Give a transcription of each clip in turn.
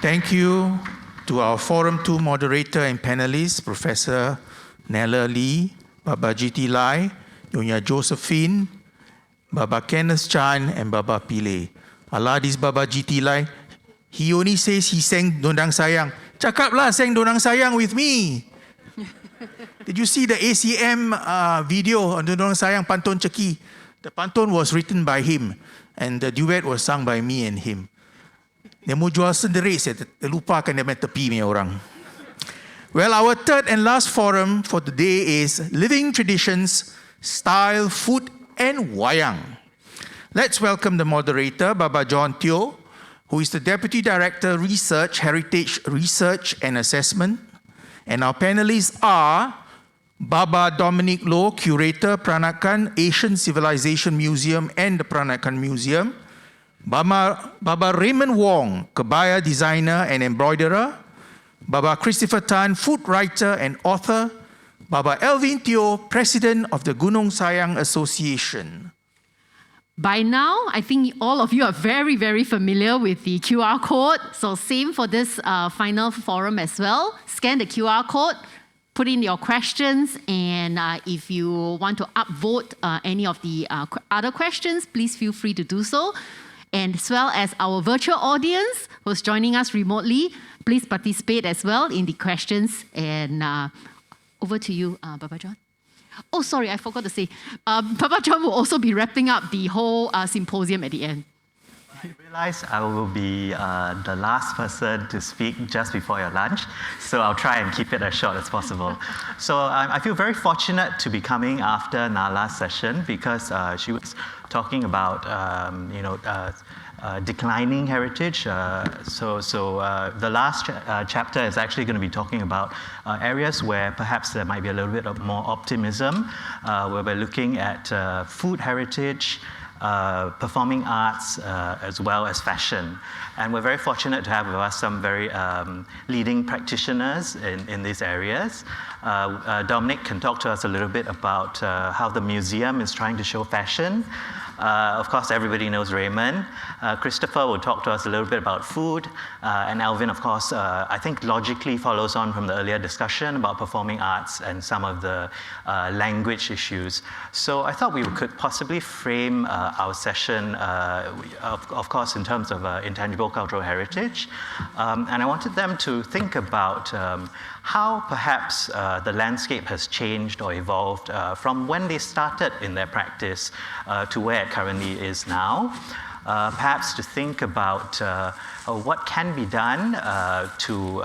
Thank you to our Forum 2 moderator and panelists, Professor Nella Lee, Baba G.T. Lai, Nyonya Josephine, Baba Kenneth Chan, and Baba Pillay. Allah, this Baba G.T. Lai, he only says he sang Dondang Sayang. Cakaplah sang Dondang Sayang with me. Did you see the ACM video on Dondang Sayang, Pantun Ceki? The pantun was written by him, and the duet was sung by me and him. Dia mau jual sendiri, saya lupakan dia main tepi punya orang. Well, our third and last forum for the day is Living Traditions, Style, Food, and Wayang. Let's welcome the moderator, Baba John Teo, who is the Deputy Director, Research, Heritage Research and Assessment. And our panelists are Baba Dominic Loh, Curator, Peranakan, Asian Civilization Museum and the Peranakan Museum. Baba Raymond Wong, kebaya designer and embroiderer. Baba Christopher Tan, food writer and author. Baba Alvin Teo, President of the Gunong Sayang Association. By now, I think all of you are very, very familiar with the QR code. So same for this final forum as well. Scan the QR code, put in your questions, and if you want to upvote any of the other questions, please feel free to do so. And as well as our virtual audience who's joining us remotely, please participate as well in the questions. And over to you, Baba John. Oh, sorry, I forgot to say. Baba John will also be wrapping up the whole symposium at the end. I realize I will be the last person to speak just before your lunch, so I'll try and keep it as short as possible. So I feel very fortunate to be coming after Nala's session because she was talking about declining heritage. The last chapter is actually going to be talking about areas where perhaps there might be a little bit of more optimism, where we're looking at food heritage, performing arts, as well as fashion. And we're very fortunate to have with us some very leading practitioners in these areas. Dominic can talk to us a little bit about how the museum is trying to show fashion. Of course, everybody knows Raymond. Christopher will talk to us a little bit about food. And Alvin, of course, I think logically follows on from the earlier discussion about performing arts and some of the language issues. So I thought we could possibly frame our session, of course, in terms of intangible cultural heritage. And I wanted them to think about how perhaps the landscape has changed or evolved from when they started in their practice to where it currently is now. Perhaps to think about what can be done to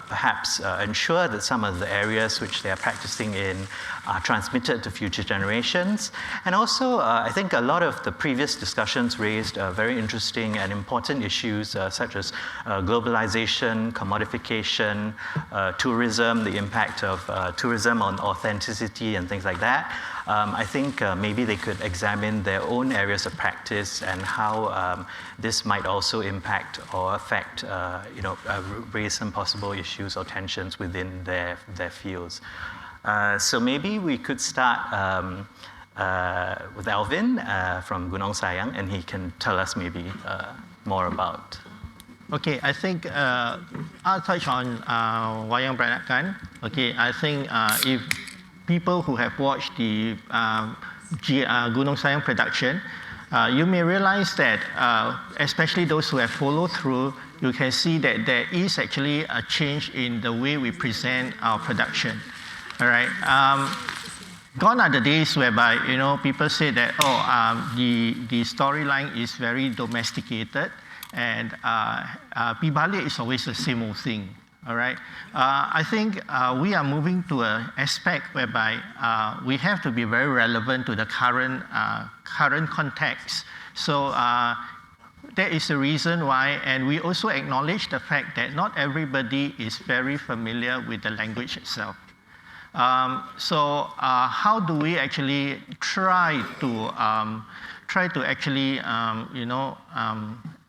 perhaps ensure that some of the areas which they are practicing in are transmitted to future generations. And also, I think a lot of the previous discussions raised very interesting and important issues such as globalization, commodification, tourism, the impact of tourism on authenticity and things like that. I think maybe they could examine their own areas of practice and how this might also impact or affect, raise some possible issues or tensions within their fields. So maybe we could start with Alvin from Gunong Sayang, and he can tell us maybe more about. Okay, I think I'll touch on Wayang Peranakan. Okay, I think if people who have watched the Gunong Sayang production, you may realize that, especially those who have followed through, you can see that there is actually a change in the way we present our production. All right. Gone are the days whereby people say that the storyline is very domesticated and Pibalik is always the same old thing. All right. I think we are moving to an aspect whereby we have to be very relevant to the current context. So that is the reason why, and we also acknowledge the fact that not everybody is very familiar with the language itself. So how do we actually try to actually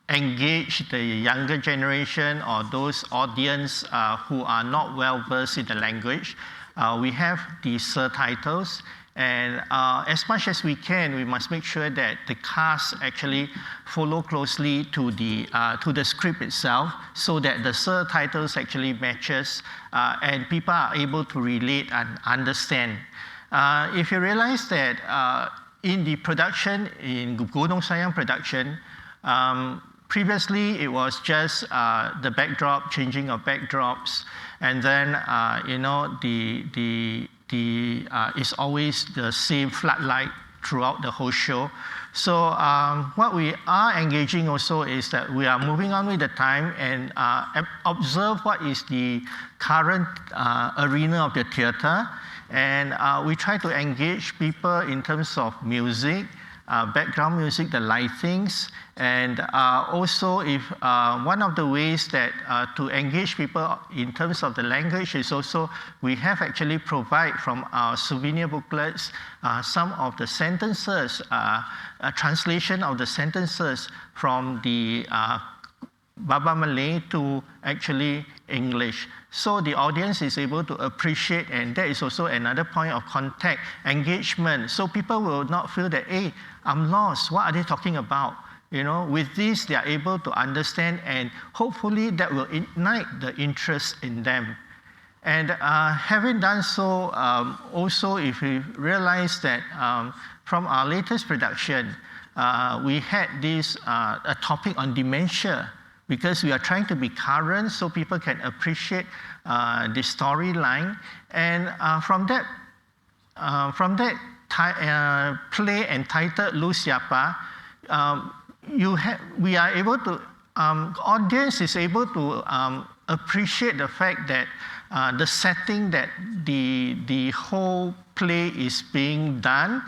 engage the younger generation or those audience who are not well versed in the language? We have the subtitles, And as much as we can, we must make sure that the cast actually follow closely to the script itself, so that the subtitles actually matches and people are able to relate and understand. If you realize that in the production, in Gunong Sayang production, previously it was just the backdrop, changing of backdrops, and then it's always the same floodlight throughout the whole show. So what we are engaging also is that we are moving on with the time and observe what is the current arena of the theater, and we try to engage people in terms of music, background music, the lightings, and also if one of the ways that to engage people in terms of the language is also we have actually provide from our souvenir booklets some of the sentences, a translation of the sentences from the Baba Malay to actually English. So the audience is able to appreciate, and that is also another point of contact, engagement. So people will not feel that, hey, I'm lost, what are they talking about? With this, they are able to understand, and hopefully that will ignite the interest in them. And having done so, also if we realize that from our latest production, we had this a topic on dementia, because we are trying to be current so people can appreciate the storyline. And from that play entitled Lu Siapa, we are able to, audience is able to appreciate the fact that the setting that the whole play is being done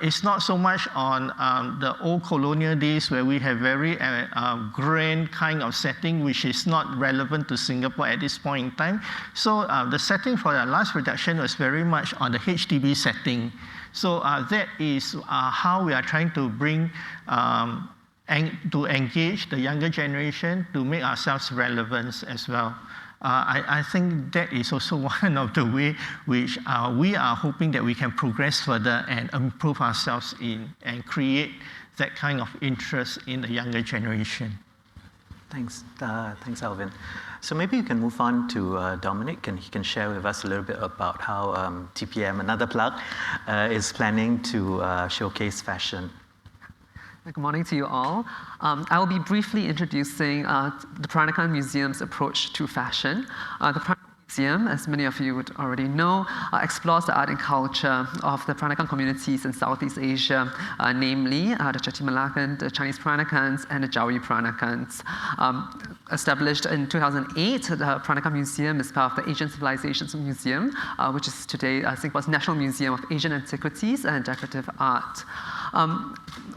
is not so much on the old colonial days where we have very grand kind of setting which is not relevant to Singapore at this point in time. So the setting for the last production was very much on the HDB setting. So that is how we are trying to bring to engage the younger generation, to make ourselves relevant as well. I think that is also one of the ways which we are hoping that we can progress further and improve ourselves in and create that kind of interest in the younger generation. Thanks, Alvin. So maybe you can move on to Dominic, and he can share with us a little bit about how TPM, another plug, is planning to showcase fashion. Good morning to you all. I will be briefly introducing the Peranakan Museum's approach to fashion. The Peranakan Museum, as many of you would already know, explores the art and culture of the Peranakan communities in Southeast Asia, namely the Chatti Malakan, the Chinese Peranakans, and the Jawi Peranakans. Established in 2008, the Peranakan Museum is part of the Asian Civilisations Museum, which is today Singapore's National Museum of Asian Antiquities and Decorative Art.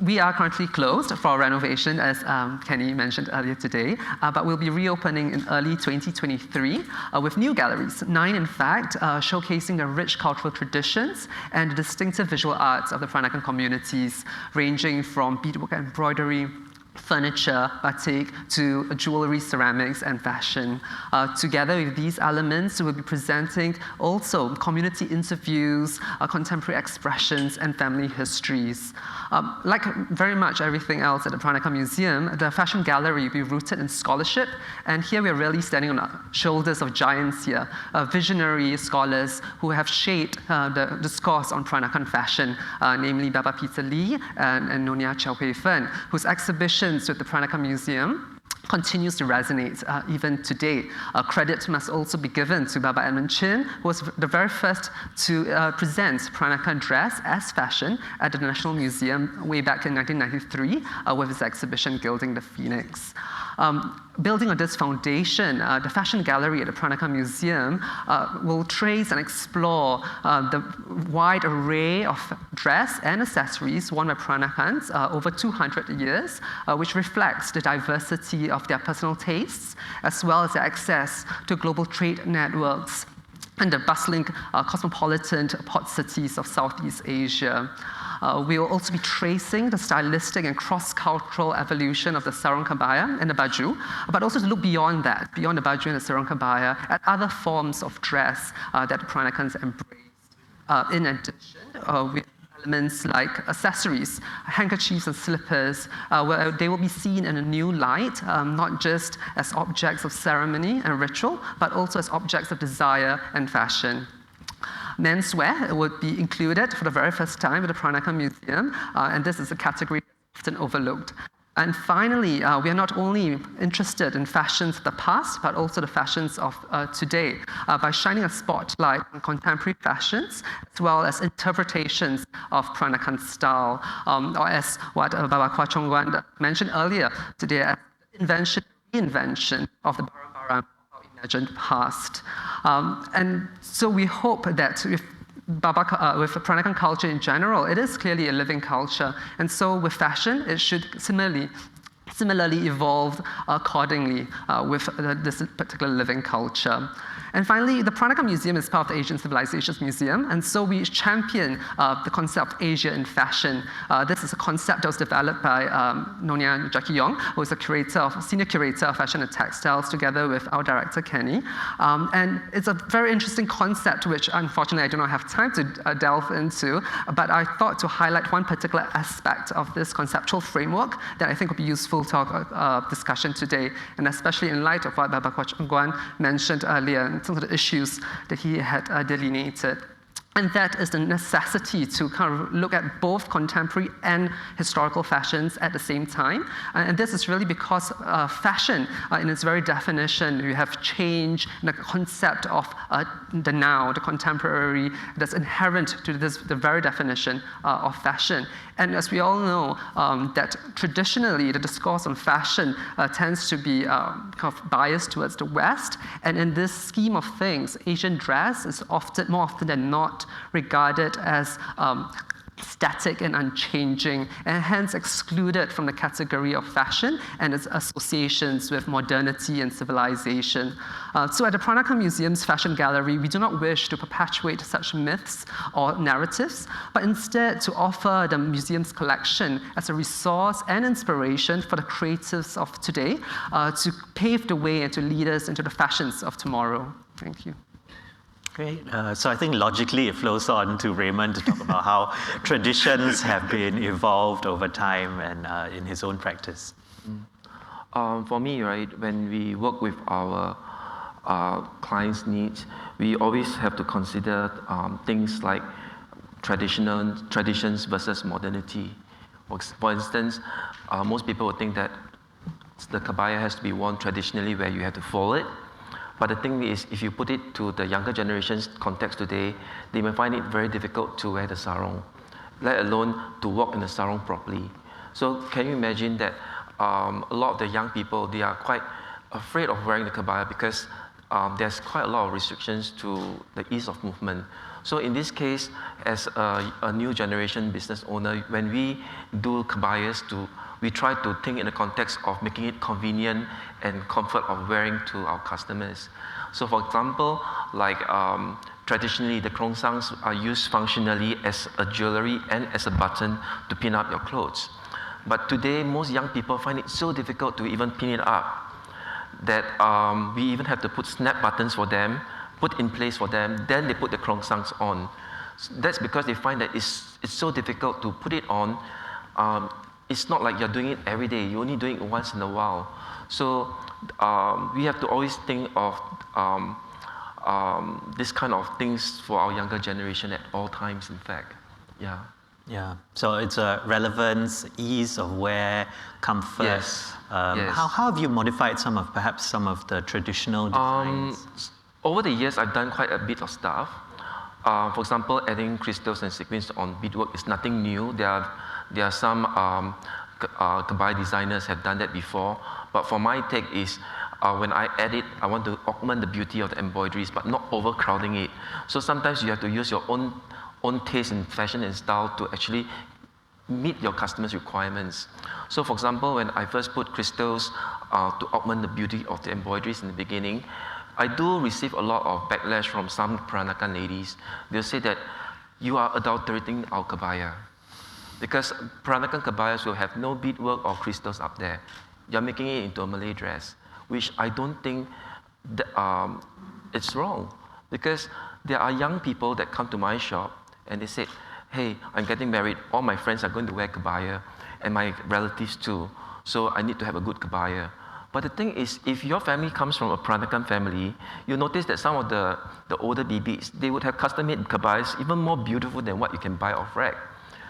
We are currently closed for renovation, as Kenny mentioned earlier today, but we'll be reopening in early 2023 with new galleries, 9 in fact, showcasing the rich cultural traditions and the distinctive visual arts of the Peranakan communities, ranging from beadwork and embroidery, furniture, batik, to jewelry, ceramics, and fashion. Together with these elements, we'll be presenting also community interviews, contemporary expressions, and family histories. Like very much everything else at the Peranakan Museum, the fashion gallery will be rooted in scholarship, and here we're really standing on the shoulders of giants here, visionary scholars who have shaped the discourse on Peranakan fashion, namely Baba Peter Lee and Nyonya Chow Hui Fen, whose exhibitions with the Peranakan Museum continues to resonate even today. Credit must also be given to Baba Edmund Chin, who was the very first to present Peranakan dress as fashion at the National Museum way back in 1993 with his exhibition Gilding the Phoenix. Building on this foundation, the fashion gallery at the Peranakan Museum will trace and explore the wide array of dress and accessories worn by Peranakans over 200 years, which reflects the diversity of their personal tastes, as well as their access to global trade networks and the bustling cosmopolitan port cities of Southeast Asia. We will also be tracing the stylistic and cross-cultural evolution of the sarong kebaya and the baju, but also to look beyond that, beyond the baju and the sarong kebaya, at other forms of dress that the Peranakans embraced. In addition, with elements like accessories, handkerchiefs and slippers, where they will be seen in a new light, not just as objects of ceremony and ritual, but also as objects of desire and fashion. Menswear would be included for the very first time at the Peranakan Museum, and this is a category often overlooked. And finally, we are not only interested in fashions of the past, but also the fashions of today, by shining a spotlight on contemporary fashions, as well as interpretations of Peranakan style, or as what Baba Kwa Chongwan mentioned earlier today, as reinvention of the barang-barang imagined past. And so we hope that with Peranakan culture in general, it is clearly a living culture. And so with fashion, it should similarly evolve accordingly with this particular living culture. And finally, the Peranakan Museum is part of the Asian Civilisations Museum, and so we champion the concept of Asia in fashion. This is a concept that was developed by Nyonya who is a senior curator of fashion and textiles, together with our director, Kenny. And it's a very interesting concept, which unfortunately I do not have time to delve into, but I thought to highlight one particular aspect of this conceptual framework that I think would be useful to our discussion today, and especially in light of what Baba Kwa Chongwan mentioned earlier, some of the issues that he had delineated. And that is the necessity to kind of look at both contemporary and historical fashions at the same time. And this is really because fashion, in its very definition, you have change in the concept of the now, the contemporary, that's inherent to the very definition of fashion. And as we all know, that traditionally the discourse on fashion tends to be kind of biased towards the West. And in this scheme of things, Asian dress is more often than not regarded as static and unchanging, and hence excluded from the category of fashion and its associations with modernity and civilization. So at the Peranakan Museum's Fashion Gallery, we do not wish to perpetuate such myths or narratives, but instead to offer the museum's collection as a resource and inspiration for the creatives of today to pave the way and to lead us into the fashions of tomorrow. Thank you. Great. So I think logically it flows on to Raymond to talk about how traditions have been evolved over time and in his own practice. For me, right, when we work with our clients' needs, we always have to consider things like traditions versus modernity. For instance, most people would think that the kebaya has to be worn traditionally, where you have to fold it. But the thing is, if you put it to the younger generation's context today, they may find it very difficult to wear the sarong, let alone to walk in the sarong properly. So can you imagine that a lot of the young people, they are quite afraid of wearing the kebaya because there's quite a lot of restrictions to the ease of movement. So in this case, as a new generation business owner, when we do kebayas, we try to think in the context of making it convenient and comfort of wearing to our customers. So for example, like traditionally the krongsangs are used functionally as a jewelry and as a button to pin up your clothes. But today, most young people find it so difficult to even pin it up that we even have to put snap buttons for them, put in place for them, then they put the krongsangs on. So that's because they find that it's so difficult to put it on. It's not like you're doing it every day. You're only doing it once in a while. So we have to always think of this kind of things for our younger generation at all times, in fact. Yeah. Yeah. So it's a relevance, ease of wear, comfort. Yes. Yes. How have you modified perhaps some of the traditional designs? Over the years, I've done quite a bit of stuff. For example, adding crystals and sequins on beadwork is nothing new. There are some kebaya designers have done that before, but for my take is when I add it, I want to augment the beauty of the embroideries, but not overcrowding it. So sometimes you have to use your own taste in fashion and style to actually meet your customers' requirements. So for example, when I first put crystals to augment the beauty of the embroideries in the beginning, I do receive a lot of backlash from some Peranakan ladies. They'll say that you are adulterating our kebaya. Because Peranakan kebayas will have no beadwork or crystals up there. You're making it into a Malay dress, which I don't think it's wrong. Because there are young people that come to my shop and they said, hey, I'm getting married, all my friends are going to wear kebaya, and my relatives too, so I need to have a good kebaya. But the thing is, if your family comes from a Peranakan family, you'll notice that some of the older bibis, they would have custom-made kebayas even more beautiful than what you can buy off rack.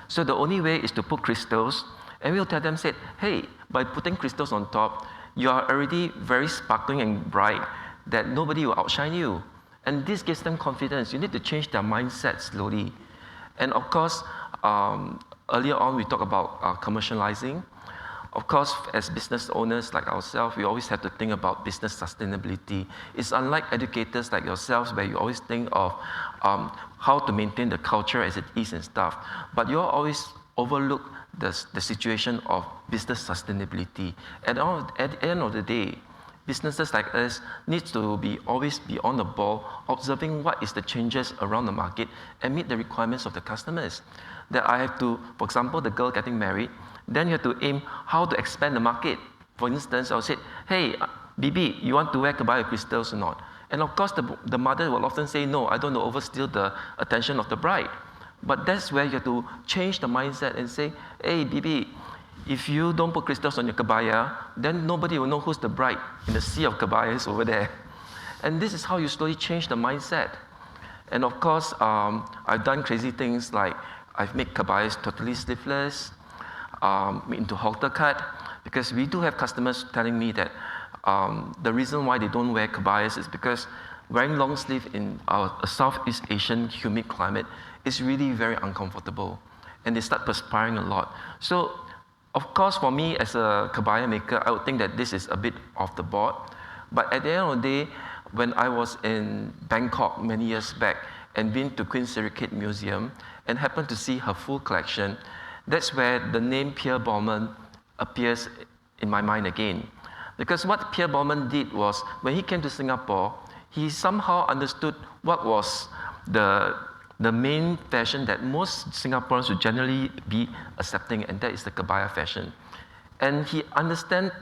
So the only way is to put crystals, and we'll tell them, say, hey, by putting crystals on top, you are already very sparkling and bright that nobody will outshine you. And this gives them confidence. You need to change their mindset slowly. And of course, earlier on we talked about commercializing. Of course, as business owners like ourselves, we always have to think about business sustainability. It's unlike educators like yourselves, where you always think of how to maintain the culture as it is and stuff. But you always overlook the situation of business sustainability. At the end of the day, businesses like us need to always be on the ball, observing what is the changes around the market and meet the requirements of the customers. That I have to, for example, the girl getting married, then you have to aim how to expand the market. For instance, I'll say, hey, Bibi, you want to wear kebaya crystals or not? And of course, the mother will often say, no, I don't want to oversteal the attention of the bride. But that's where you have to change the mindset and say, hey, Bibi, if you don't put crystals on your kebaya, then nobody will know who's the bride in the sea of kebayas over there. And this is how you slowly change the mindset. And of course, I've done crazy things like I've made kebayas totally sleeveless, into halter cut, because we do have customers telling me that the reason why they don't wear kebayas is because wearing long sleeve in our Southeast Asian humid climate is really very uncomfortable, and they start perspiring a lot. So, of course, for me as a kebaya maker, I would think that this is a bit off the board. But at the end of the day, when I was in Bangkok many years back and been to Queen Sirikit Museum and happened to see her full collection, that's where the name Pierre Baumann appears in my mind again. Because what Pierre Baumann did was, when he came to Singapore, he somehow understood what was the main fashion that most Singaporeans would generally be accepting, and that is the kebaya fashion. And he understands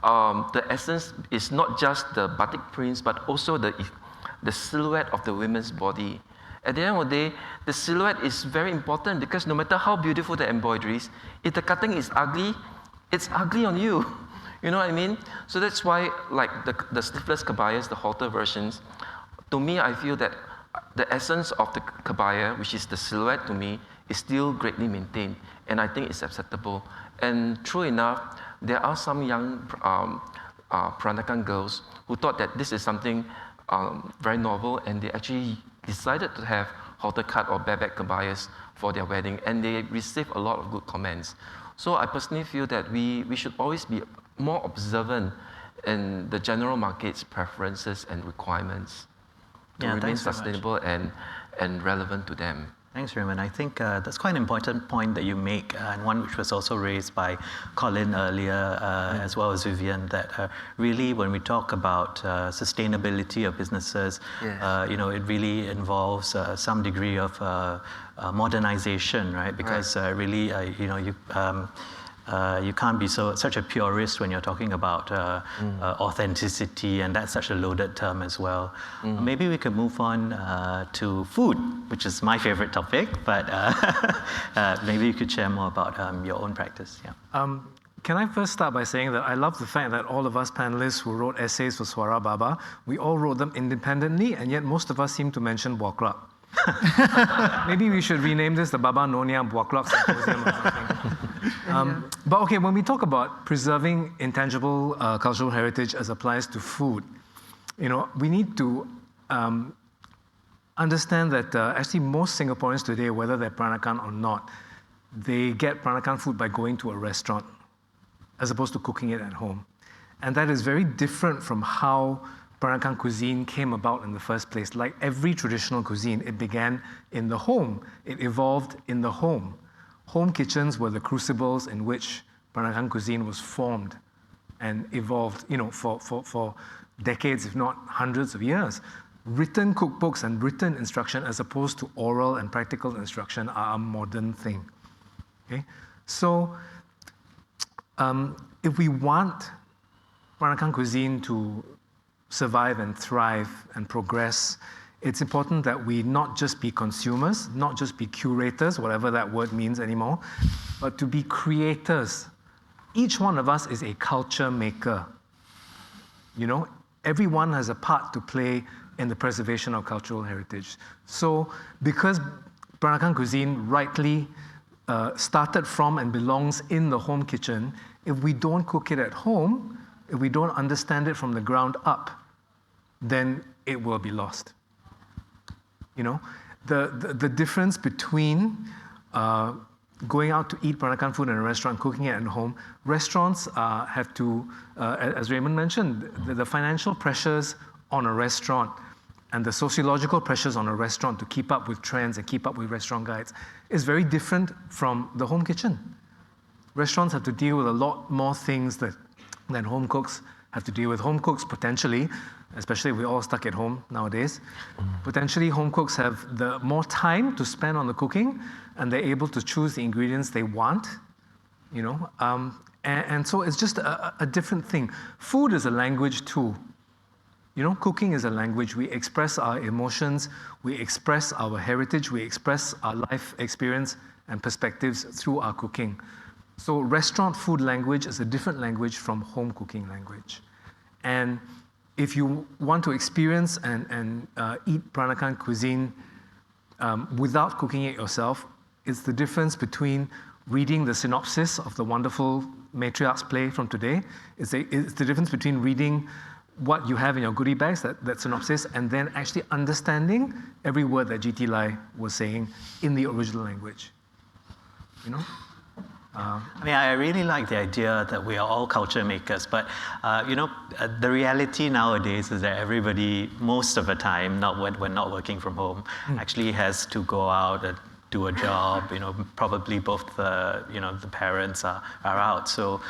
the essence is not just the batik prints, but also the silhouette of the women's body. At the end of the day, the silhouette is very important, because no matter how beautiful the embroidery is, if the cutting is ugly, it's ugly on you. You know what I mean? So that's why, like the sleeveless kebayas, the halter versions, to me, I feel that the essence of the kebaya, which is the silhouette to me, is still greatly maintained, and I think it's acceptable. And true enough, there are some young Peranakan girls who thought that this is something very novel, and they actually decided to have halter cut or bareback kebayas for their wedding, and they received a lot of good comments. So I personally feel that we should always be more observant in the general market's preferences and requirements to remain sustainable and relevant to them. Thanks, Raymond. I think that's quite an important point that you make, and one which was also raised by Colin earlier, as well as Vivian, that really when we talk about sustainability of businesses, it really involves some degree of modernization, right? Because really, you can't be such a purist when you're talking about authenticity, and that's such a loaded term as well. Maybe we could move on to food, which is my favorite topic, but maybe you could share more about your own practice. Yeah. Can I first start by saying that I love the fact that all of us panelists who wrote essays for Swara Baba, we all wrote them independently, and yet most of us seem to mention Buaklak. Maybe we should rename this the Baba Nyonya Buaklak Symposium or something. But okay, when we talk about preserving intangible cultural heritage as applies to food, we need to understand that actually most Singaporeans today, whether they're Peranakan or not, they get Peranakan food by going to a restaurant as opposed to cooking it at home. And that is very different from how Peranakan cuisine came about in the first place. Like every traditional cuisine, it began in the home. It evolved in the home. Home kitchens were the crucibles in which Peranakan cuisine was formed and evolved, for decades, if not hundreds of years. Written cookbooks and written instruction, as opposed to oral and practical instruction, are a modern thing. Okay? So, if we want Peranakan cuisine to survive and thrive and progress it's important that we not just be consumers, not just be curators, whatever that word means anymore, but to be creators. Each one of us is a culture maker. You know, everyone has a part to play in the preservation of cultural heritage. So because Peranakan cuisine rightly started from and belongs in the home kitchen, if we don't cook it at home, if we don't understand it from the ground up, then it will be lost. You know, the difference between going out to eat Peranakan food in a restaurant, cooking it at home, restaurants have to, as Raymond mentioned, the financial pressures on a restaurant and the sociological pressures on a restaurant to keep up with trends and keep up with restaurant guides is very different from the home kitchen. Restaurants have to deal with a lot more things than home cooks have to deal with. Home cooks potentially, especially if we're all stuck at home nowadays, potentially home cooks have the more time to spend on the cooking, and they're able to choose the ingredients they want, you know. And so it's just a different thing. Food is a language too. You know, cooking is a language. We express our emotions, we express our heritage, we express our life experience and perspectives through our cooking. So restaurant food language is a different language from home cooking language. And if you want to experience and eat Peranakan cuisine without cooking it yourself, it's the difference between reading the synopsis of the wonderful matriarch's play from today. It's the difference between reading what you have in your goodie bags, that synopsis, and then actually understanding every word that G.T. Lai was saying in the original language. You know? I mean, I really like the idea that we are all culture makers, but you know, the reality nowadays is that everybody, most of the time, when not working from home, actually has to go out and do a job. You know, probably both the parents are out, so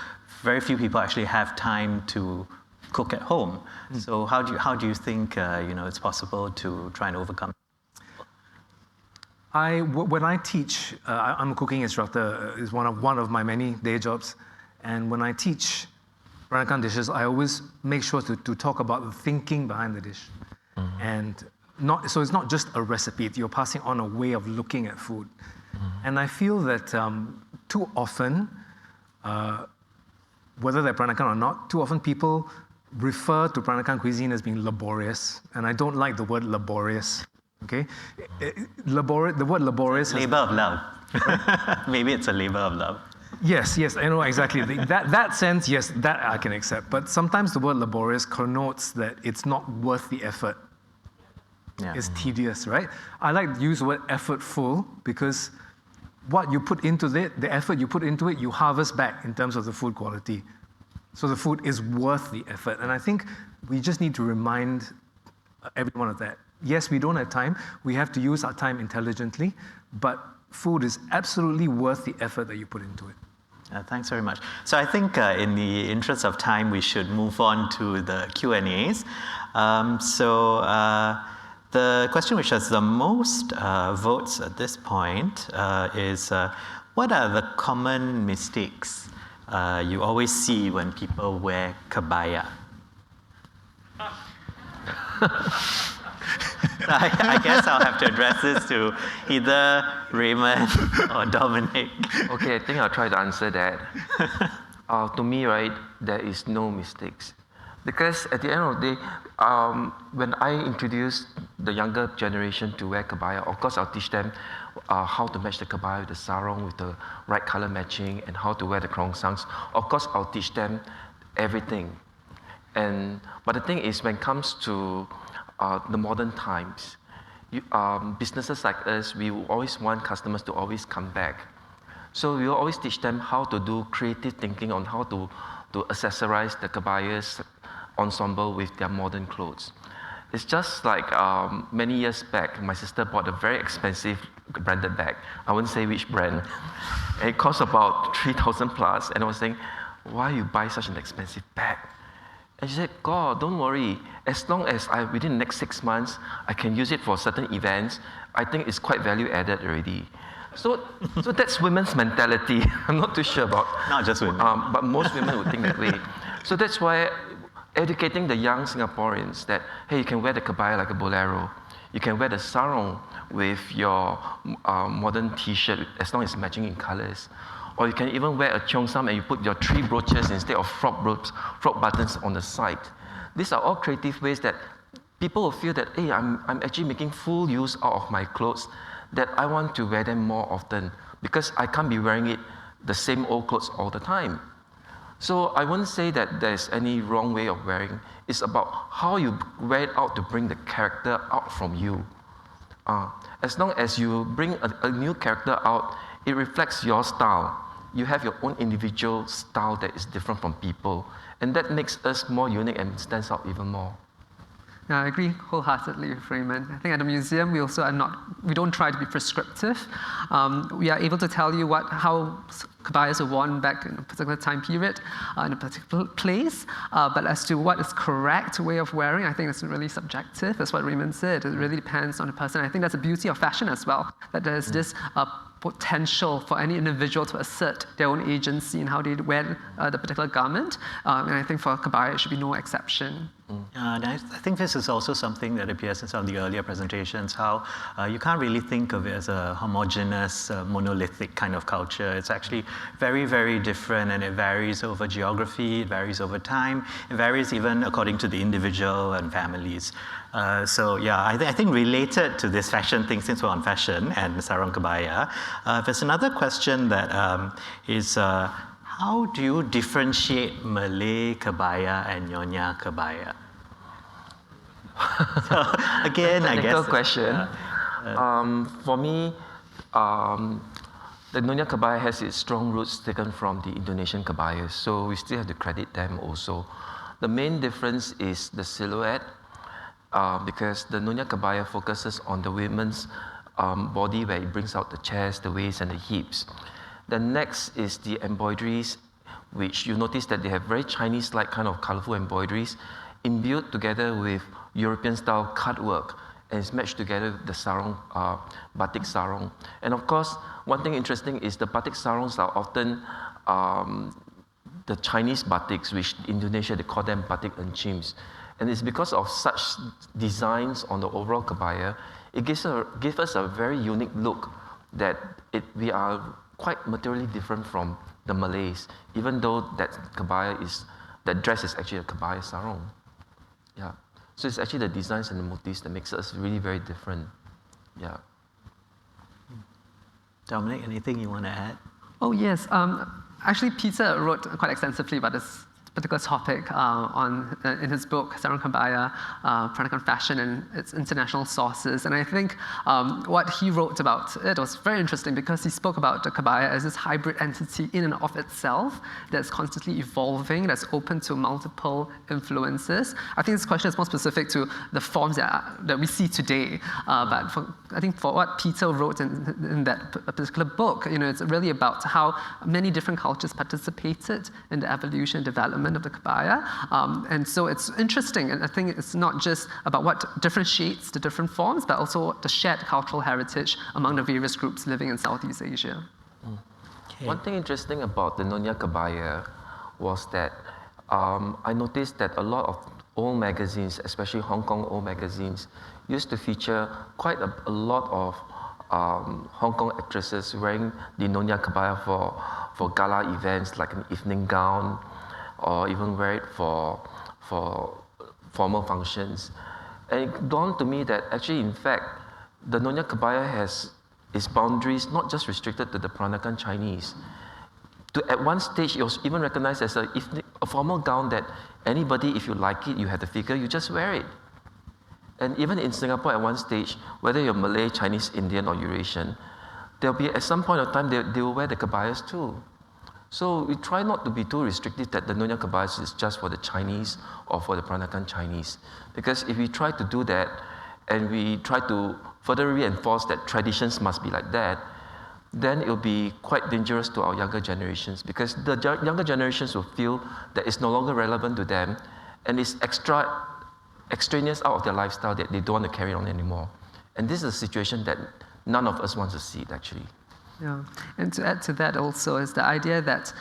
very few people actually have time to cook at home. So how do you think it's possible to try and overcome? When I teach, I'm a cooking instructor, is one of my many day jobs, and when I teach Peranakan dishes, I always make sure to talk about the thinking behind the dish, and so it's not just a recipe; you're passing on a way of looking at food, and I feel that too often, whether they're Peranakan or not, too often people refer to Peranakan cuisine as being laborious, and I don't like the word laborious. Okay, the word laborious. Labor of love. Maybe it's a labor of love. Yes, I know exactly. that sense, yes, that I can accept. But sometimes the word laborious connotes that it's not worth the effort. Yeah. It's tedious, right? I like to use the word effortful because what you put into it, the effort you put into it, you harvest back in terms of the food quality. So the food is worth the effort. And I think we just need to remind everyone of that. Yes, we don't have time. We have to use our time intelligently, but food is absolutely worth the effort that you put into it. Thanks very much. So I think in the interest of time, we should move on to the Q&As. The question which has the most votes at this point is, what are the common mistakes you always see when people wear kebaya? I guess I'll have to address this to either Raymond or Dominic. Okay, I think I'll try to answer that. To me, right, there is no mistakes. Because at the end of the day, when I introduce the younger generation to wear kebaya, of course I'll teach them how to match the kebaya with the sarong, with the right color matching, and how to wear the krongsangs. Of course, I'll teach them everything. But the thing is, when it comes to the modern times, businesses like us, we always want customers to always come back. So we will always teach them how to do creative thinking on how to accessorize the kebaya's ensemble with their modern clothes. It's just like many years back, my sister bought a very expensive branded bag. I wouldn't say which brand. And it cost about 3,000 plus, and I was saying, why you buy such an expensive bag? And she said, God, don't worry. As long as within the next 6 months, I can use it for certain events, I think it's quite value added already. So that's women's mentality. I'm not too sure about. Not just women. But most women would think that way. So that's why educating the young Singaporeans that, hey, you can wear the kebaya like a bolero. You can wear the sarong with your modern t-shirt as long as it's matching in colors. Or you can even wear a cheongsam and you put your 3 brooches instead of frog buttons on the side. These are all creative ways that people will feel that, hey, I'm actually making full use out of my clothes, that I want to wear them more often because I can't be wearing the same old clothes all the time. So I wouldn't say that there's any wrong way of wearing. It's about how you wear it out to bring the character out from you. As long as you bring a new character out, it reflects your style. You have your own individual style that is different from people. And that makes us more unique and stands out even more. Yeah, I agree wholeheartedly with Raymond. I think at the museum, we don't try to be prescriptive. We are able to tell you how kebayas were worn back in a particular time period, in a particular place. But as to what is correct way of wearing, I think it's really subjective. That's what Raymond said. It really depends on the person. I think that's the beauty of fashion as well, that there's this potential for any individual to assert their own agency in how they wear the particular garment. And I think for kebaya, it should be no exception. And I think this is also something that appears in some of the earlier presentations, how you can't really think of it as a homogeneous, monolithic kind of culture. It's actually very, very different, and it varies over geography, it varies over time, it varies even according to the individual and families. So yeah, I think related to this fashion thing, since we're on fashion and sarong kebaya, there's another question that is, how do you differentiate Malay kebaya and Nyonya kebaya? So again, I guess. Question. For me, the Nyonya kebaya has its strong roots taken from the Indonesian kebayas, so we still have to credit them also. The main difference is the silhouette, because the Nyonya kebaya focuses on the women's body, where it brings out the chest, the waist, and the hips. The next is the embroideries, which you notice that they have very Chinese-like kind of colorful embroideries, imbued together with European-style cut work, and it's matched together with the sarong, batik sarong. And of course, one thing interesting is the batik sarongs are often the Chinese batiks, which in Indonesia they call them batik enchims. And it's because of such designs on the overall kebaya, it gives us a very unique look that we are quite materially different from the Malays, even though that dress is actually a kebaya sarong. Yeah. So it's actually the designs and the motifs that makes us really very different. Yeah. Dominic, anything you want to add? Oh, yes. Actually, Peter wrote quite extensively about this particular topic in his book, Sarong Kebaya, Peranakan Fashion and its International Sources. And I think what he wrote about it was very interesting, because he spoke about the kebaya as this hybrid entity in and of itself that's constantly evolving, that's open to multiple influences. I think this question is more specific to the forms that we see today. But I think for what Peter wrote in that particular book, it's really about how many different cultures participated in the evolution and development of the kebaya. And so it's interesting, and I think it's not just about what differentiates the different forms, but also the shared cultural heritage among the various groups living in Southeast Asia. Okay. One thing interesting about the Nyonya kebaya was that I noticed that a lot of old magazines, especially Hong Kong old magazines, used to feature quite a lot of Hong Kong actresses wearing the Nyonya kebaya for gala events, like an evening gown, or even wear it for formal functions. And it dawned to me that actually, in fact, the Nyonya kebaya has its boundaries not just restricted to the Peranakan Chinese. At one stage, it was even recognized as a formal gown that anybody, if you like it, you have the figure, you just wear it. And even in Singapore, at one stage, whether you're Malay, Chinese, Indian, or Eurasian, there'll be, at some point of time, they will wear the kebayas too. So we try not to be too restrictive that the Nyonya kebayas is just for the Chinese or for the Peranakan Chinese. Because if we try to do that, and we try to further reinforce that traditions must be like that, then it will be quite dangerous to our younger generations, because the younger generations will feel that it's no longer relevant to them, and it's extraneous out of their lifestyle that they don't want to carry on anymore. And this is a situation that none of us want to see, actually. Yeah, and to add to that also is the idea that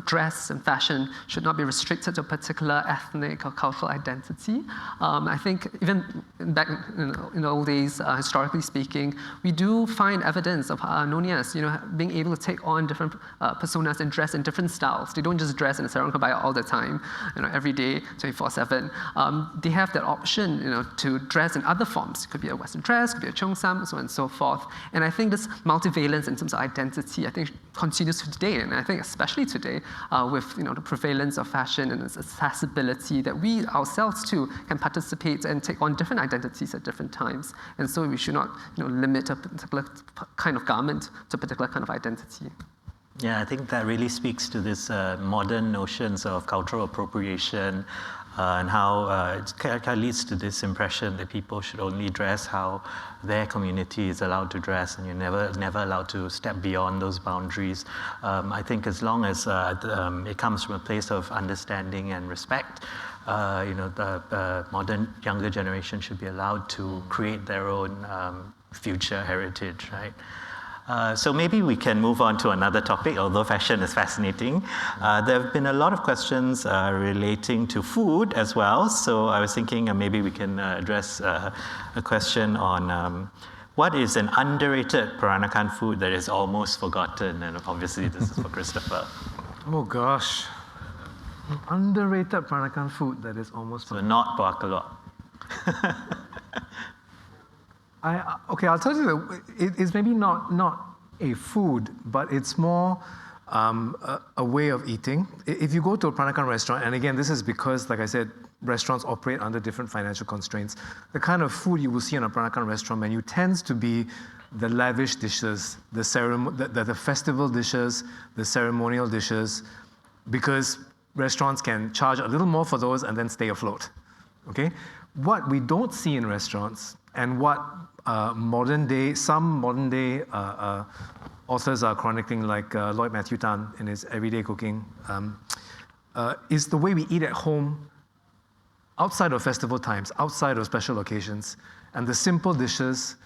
dress and fashion should not be restricted to a particular ethnic or cultural identity. I think even back in the old days, historically speaking, we do find evidence of Nyonyas, being able to take on different personas and dress in different styles. They don't just dress in a sarong kebaya all the time, every day, 24/7. They have that option, to dress in other forms. It could be a Western dress, could be a cheongsam, so on and so forth. And I think this multivalence in terms of identity, I think, continues today, and I think especially today with the prevalence of fashion and its accessibility, that we ourselves too can participate and take on different identities at different times. And so we should not limit a particular kind of garment to a particular kind of identity. Yeah, I think that really speaks to this modern notions of cultural appropriation and how it kind of leads to this impression that people should only dress how their community is allowed to dress, and you're never allowed to step beyond those boundaries. I think as long as it comes from a place of understanding and respect, the modern younger generation should be allowed to create their own future heritage, right? So maybe we can move on to another topic, although fashion is fascinating. There have been a lot of questions relating to food as well. So I was thinking maybe we can address a question on what is an underrated Peranakan food that is almost forgotten? And obviously this is for Christopher. Oh gosh. Underrated Peranakan food that is almost forgotten. So not puakalok. Okay, I'll tell you that it's maybe not a food, but it's more a way of eating. If you go to a Peranakan restaurant, and again, this is because, like I said, restaurants operate under different financial constraints, the kind of food you will see in a Peranakan restaurant menu tends to be the lavish dishes, the festival dishes, the ceremonial dishes, because restaurants can charge a little more for those and then stay afloat. Okay? What we don't see in restaurants, and what some modern day authors are chronicling, like Lloyd Matthew Tan in his Everyday Cooking, is the way we eat at home outside of festival times, outside of special occasions, and the simple dishes,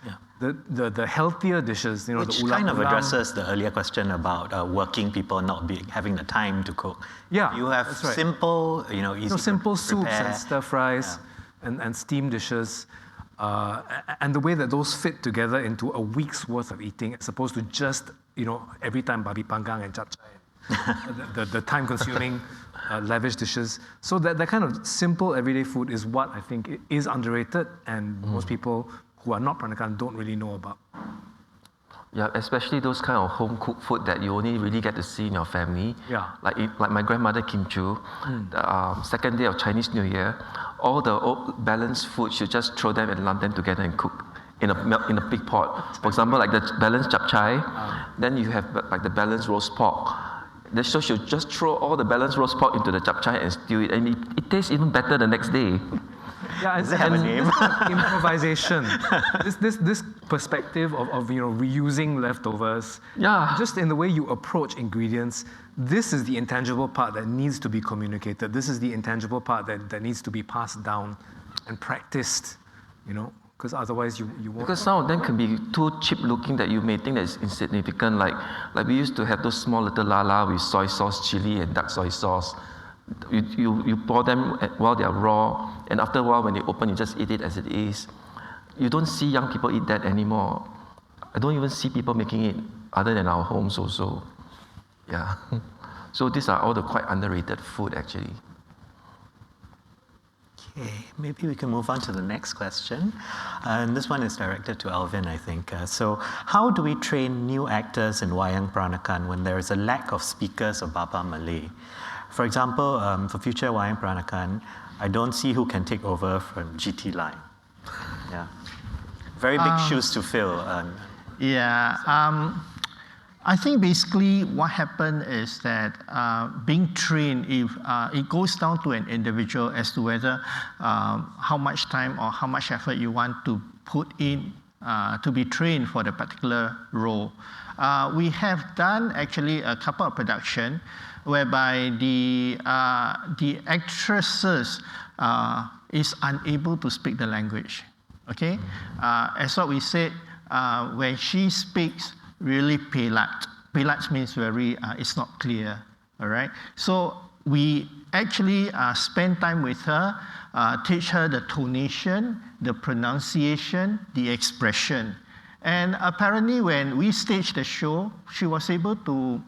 the healthier dishes, which the kind of addresses the earlier question about working people not having the time to cook. Yeah, you have right. Simple, easy simple to soups prepare. and stir fries and steamed dishes. And the way that those fit together into a week's worth of eating, as opposed to just, every time babi panggang and japchae, the time-consuming, lavish dishes. So that kind of simple everyday food is what I think is underrated, and most people who are not Peranakan don't really know about. Yeah, especially those kind of home-cooked food that you only really get to see in your family. Yeah. Like my grandmother Kim Chu, the second day of Chinese New Year, all the old balanced food, she'll just throw them and lump them together and cook in a big pot. For example, like the balanced japchae, then you have like the balanced roast pork. So she'll just throw all the balanced roast pork into the japchae and stew it, and it tastes even better the next day. Yeah, does it have a name? Improvisation. This perspective of reusing leftovers. Yeah. Just in the way you approach ingredients, this is the intangible part that needs to be communicated. This is the intangible part that needs to be passed down and practiced. Because otherwise you won't. Because some of them can be too cheap looking that you may think that it's insignificant. Like we used to have those small little lala with soy sauce, chili, and dark soy sauce. You pour them while they are raw, and after a while when they open, you just eat it as it is. You don't see young people eat that anymore. I don't even see people making it other than our homes also. Yeah. So these are all the quite underrated food actually. Okay, maybe we can move on to the next question. And this one is directed to Alvin, I think. So how do we train new actors in Wayang Peranakan when there is a lack of speakers of Baba Malay? For example, for future Wayang Peranakan, I don't see who can take over from GT line. Yeah. Very big shoes to fill. I think basically what happened is that being trained, if it goes down to an individual as to whether how much time or how much effort you want to put in to be trained for the particular role. We have done actually a couple of production whereby the actresses is unable to speak the language. Okay, as what we said, when she speaks, really pelat. Pelat means very, it's not clear, all right? So we actually spend time with her, teach her the tonation, the pronunciation, the expression. And apparently when we staged the show, she was able to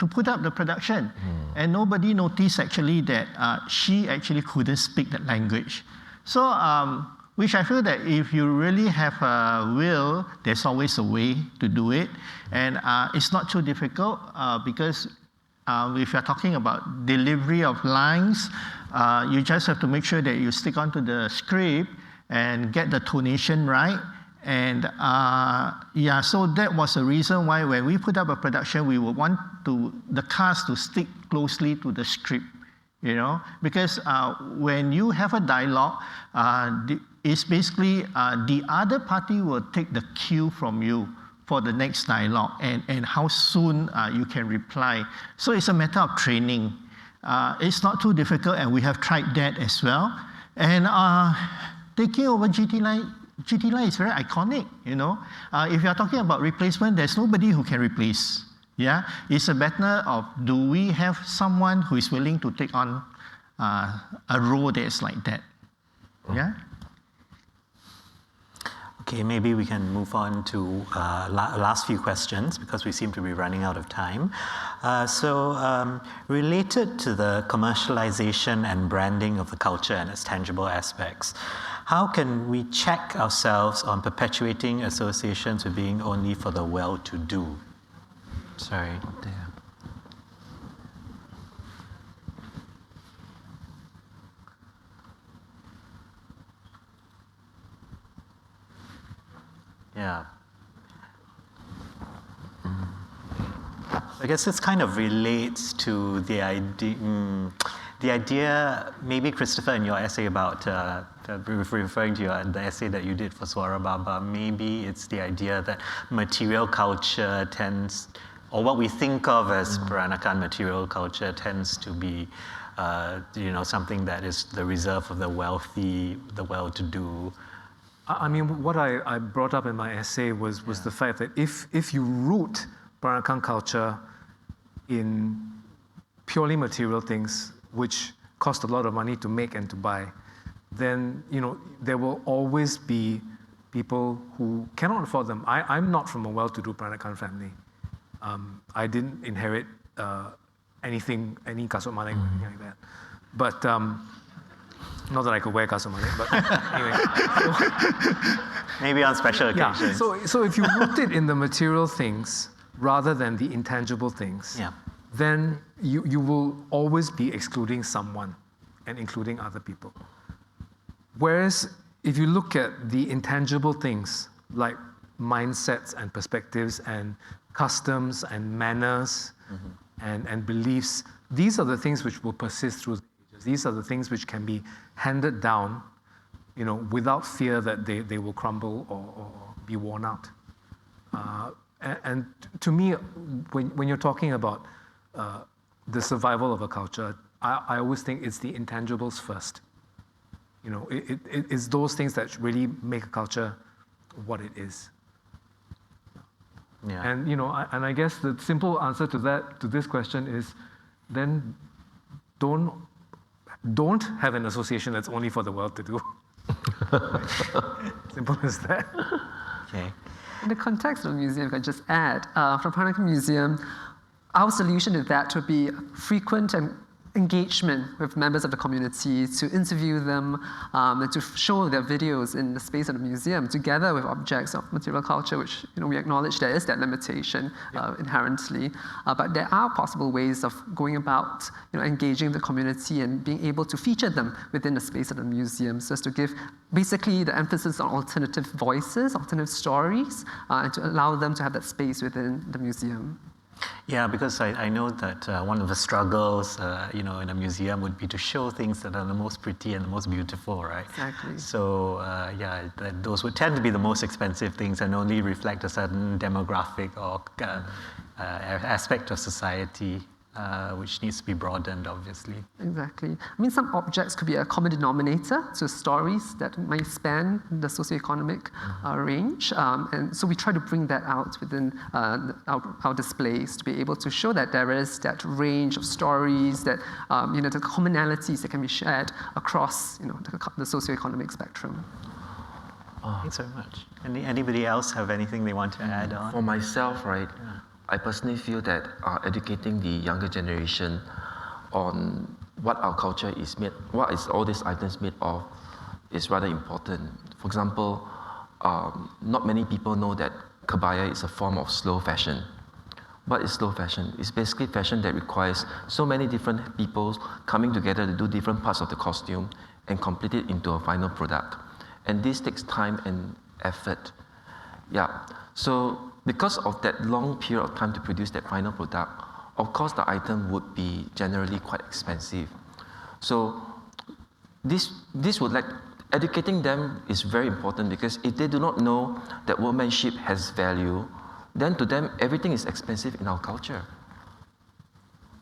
put up the production. And nobody noticed actually that she actually couldn't speak that language. So, which I feel that if you really have a will, there's always a way to do it. And it's not too difficult because if you're talking about delivery of lines, you just have to make sure that you stick onto the script and get the tonation right. And yeah, so that was the reason why when we put up a production, we would want the cast to stick closely to the script, you know, because when you have a dialogue, it's basically the other party will take the cue from you for the next dialogue and how soon you can reply. So it's a matter of training. It's not too difficult, and we have tried that as well. And taking over GT Line is very iconic, you know. If you're talking about replacement, there's nobody who can replace. Yeah, it's a matter of do we have someone who is willing to take on a role that's like that. Yeah. Okay, maybe we can move on to last few questions because we seem to be running out of time. Related to the commercialization and branding of the culture and its tangible aspects, how can we check ourselves on perpetuating associations with being only for the well-to-do? Sorry, there. Yeah. I guess this kind of relates to the idea, maybe Christopher, in your essay about, referring to the essay that you did for Swara Baba, maybe it's the idea that material culture tends, or what we think of as Peranakan material culture tends to be, something that is the reserve of the wealthy, the well-to-do. I mean, what I brought up in my essay was the fact that if you root Peranakan culture in purely material things, which cost a lot of money to make and to buy, then there will always be people who cannot afford them. I'm not from a well-to-do Peranakan family. I didn't inherit anything, any kasut maling or anything like that. But not that I could wear kasut maling, but anyway. Maybe on special occasions. Yeah. So if you root it in the material things rather than the intangible things, then you will always be excluding someone and including other people. Whereas if you look at the intangible things like mindsets and perspectives and customs and manners and beliefs, these are the things which will persist through the ages. These are the things which can be handed down, without fear that they will crumble or be worn out. And to me, when you're talking about the survival of a culture, I always think it's the intangibles first. It's those things that really make a culture what it is. Yeah. And and I guess the simple answer to this question is, then don't have an association that's only for the well-to-do. Simple as that. Okay. In the context of the museum, if I just add, from Peranakan Museum, our solution to that would be frequent engagement with members of the community, to interview them, and to show their videos in the space of the museum, together with objects of material culture, which we acknowledge there is that limitation inherently. But there are possible ways of going about engaging the community and being able to feature them within the space of the museum, so as to give basically the emphasis on alternative voices, alternative stories, and to allow them to have that space within the museum. Yeah, because I know that one of the struggles, in a museum would be to show things that are the most pretty and the most beautiful, right? Exactly. So, those would tend to be the most expensive things and only reflect a certain demographic or aspect of society. which needs to be broadened, obviously. Exactly. I mean, some objects could be a common denominator to stories that might span the socioeconomic range. And so we try to bring that out within our displays to be able to show that there is that range of stories, that, the commonalities that can be shared across, the socioeconomic spectrum. Thanks very much. Anybody else have anything they want to add on? For myself, right, I personally feel that educating the younger generation on what our culture is made, what is all these items made of, is rather important. For example, not many people know that kebaya is a form of slow fashion. What is slow fashion? It's basically fashion that requires so many different people coming together to do different parts of the costume and complete it into a final product. And this takes time and effort. Yeah. So because of that long period of time to produce that final product, of course the item would be generally quite expensive. So this would educating them is very important, because if they do not know that workmanship has value, then to them everything is expensive in our culture.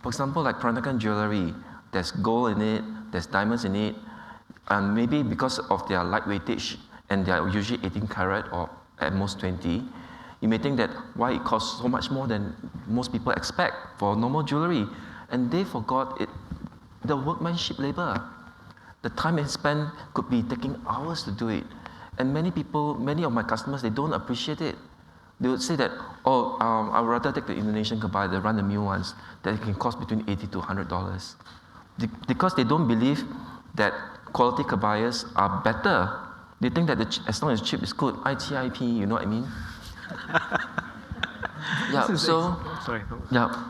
For example, like Peranakan jewelry, there's gold in it, there's diamonds in it, and maybe because of their light weightage, and they are usually 18 karat or at most 20, you may think that why it costs so much more than most people expect for normal jewelry. And they forgot the workmanship labor. The time and spent could be taking hours to do it. And many of my customers, they don't appreciate it. They would say that, I would rather take the Indonesian kebaya, the run-the-mill ones, that it can cost between $80 to $100. Because they don't believe that quality kebayas are better. They think that as long as cheap is good, ITIP, you know what I mean?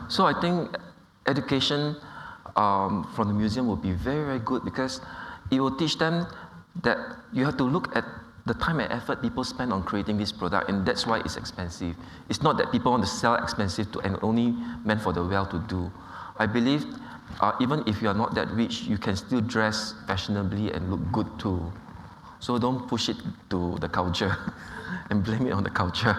So I think education from the museum will be very, very good, because it will teach them that you have to look at the time and effort people spend on creating this product, and that's why it's expensive. It's not that people want to sell expensive and only meant for the well-to-do. I believe even if you are not that rich, you can still dress fashionably and look good too. So don't push it to the culture and blame it on the culture.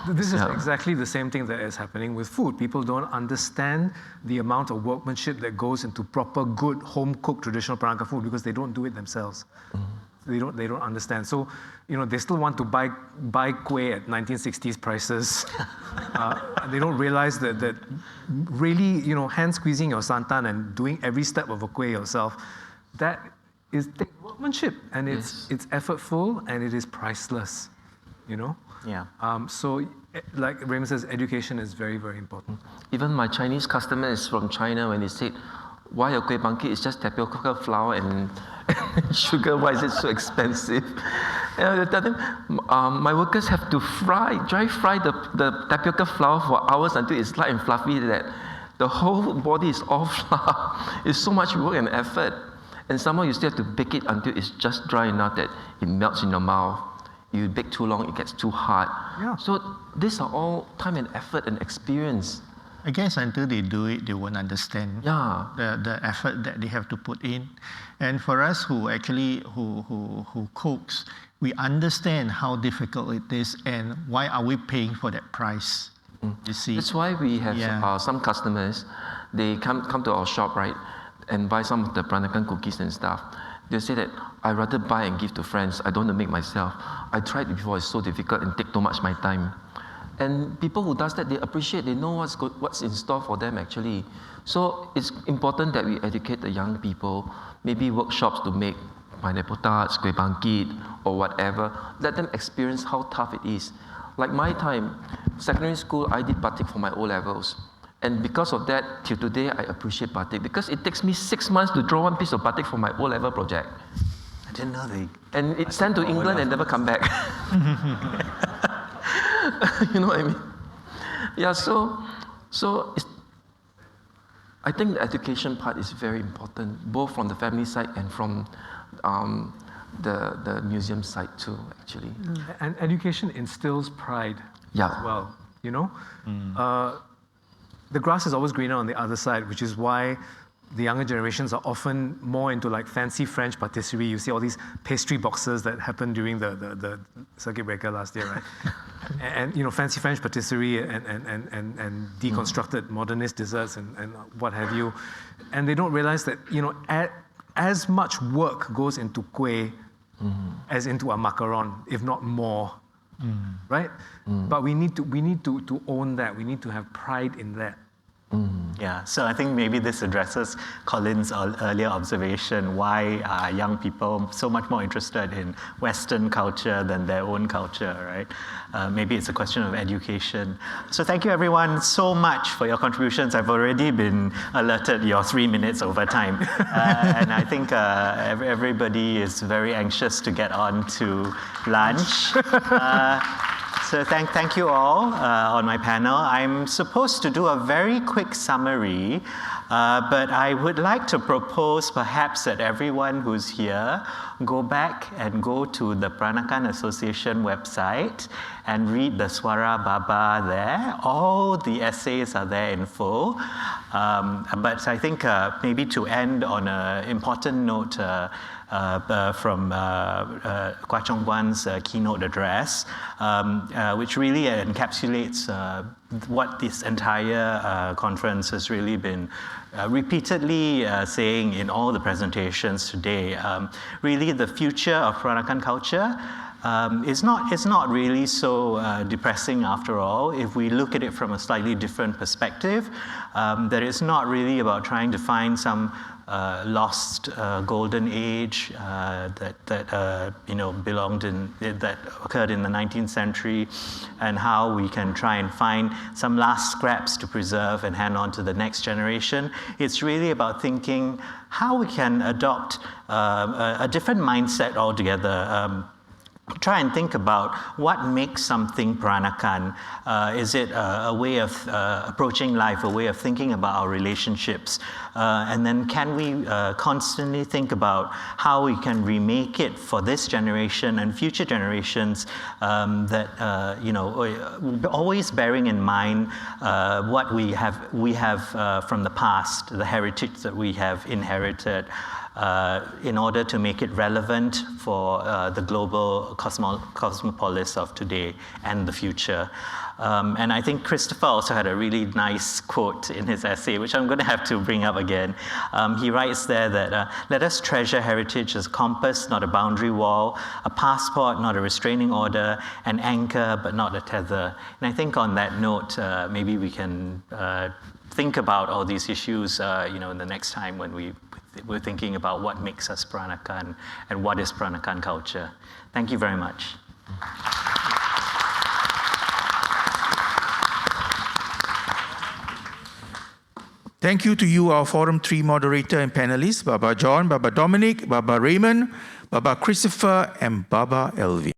This is exactly the same thing that is happening with food. People don't understand the amount of workmanship that goes into proper, good, home-cooked traditional Peranakan food, because they don't do it themselves. Mm-hmm. They don't understand. So, they still want to buy kueh at 1960s prices. They don't realize that really, hand squeezing your santan and doing every step of a kueh yourself, that is workmanship, and it's effortful, and it is priceless. Yeah. So, like Raymond says, education is very, very important. Even my Chinese customers from China, when they said, why your kueh bangkit is just tapioca flour and sugar, why is it so expensive? And I tell them, my workers have to dry fry the tapioca flour for hours until it's light and fluffy, that the whole body is all flour. It's so much work and effort. And somehow you still have to bake it until it's just dry enough that it melts in your mouth. You bake too long, it gets too hard. Yeah. So these are all time and effort and experience. I guess until they do it, they won't understand the effort that they have to put in. And for us who cooks, we understand how difficult it is and why are we paying for that price. You see? That's why we have some customers, they come to our shop, right, and buy some of the Peranakan cookies and stuff. They say that I'd rather buy and give to friends. I don't want to make myself. I tried it before, it's so difficult and take too much my time. And people who does that, they appreciate, they know what's in store for them actually. So it's important that we educate the young people, maybe workshops to make pineapple tarts, kueh bangkit, or whatever. Let them experience how tough it is. Like my time, secondary school, I did batik for my O-levels. And because of that, till today, I appreciate batik, because it takes me 6 months to draw one piece of batik for my O-level project. I didn't know they... And it's sent to England and never come back. You know what I mean? Yeah, so I think the education part is very important, both from the family side and from the museum side too, actually. And education instills pride as well, The grass is always greener on the other side, which is why the younger generations are often more into like fancy French patisserie. You see all these pastry boxes that happened during the circuit breaker last year, right? and fancy French patisserie and deconstructed modernist desserts and what have you. And they don't realize that, as much work goes into kueh as into a macaron, if not more, right? But we need to own that. We need to have pride in that. Yeah, so I think maybe this addresses Colin's earlier observation, why are young people so much more interested in Western culture than their own culture, right? Maybe it's a question of education. So thank you everyone so much for your contributions. I've already been alerted you're 3 minutes over time. And I think everybody is very anxious to get on to lunch. So thank you all on my panel. I'm supposed to do a very quick summary, but I would like to propose perhaps that everyone who's here go back and go to the Peranakan Association website and read the Swara Baba there. All the essays are there in full. But I think maybe to end on an important note, from Kwa Chong Guan's keynote address, which really encapsulates what this entire conference has really been repeatedly saying in all the presentations today. Really, the future of Peranakan culture is not really so depressing after all. If we look at it from a slightly different perspective, that it's not really about trying to find some lost golden age that occurred in the 19th century, and how we can try and find some last scraps to preserve and hand on to the next generation. It's really about thinking how we can adopt a different mindset altogether. Try and think about what makes something Peranakan. Is it a way of approaching life, a way of thinking about our relationships? And then can we constantly think about how we can remake it for this generation and future generations, always bearing in mind what we have from the past, the heritage that we have inherited, in order to make it relevant for the global cosmopolis of today and the future. And I think Christopher also had a really nice quote in his essay, which I'm going to have to bring up again. He writes there that, let us treasure heritage as a compass, not a boundary wall, a passport, not a restraining order, an anchor, but not a tether. And I think on that note, maybe we can think about all these issues, in the next time when we're thinking about what makes us Peranakan and what is Peranakan culture. Thank you very much. Thank you to you, our Forum 3 moderator and panelists, Baba John, Baba Dominic, Baba Raymond, Baba Christopher, and Baba Alvin.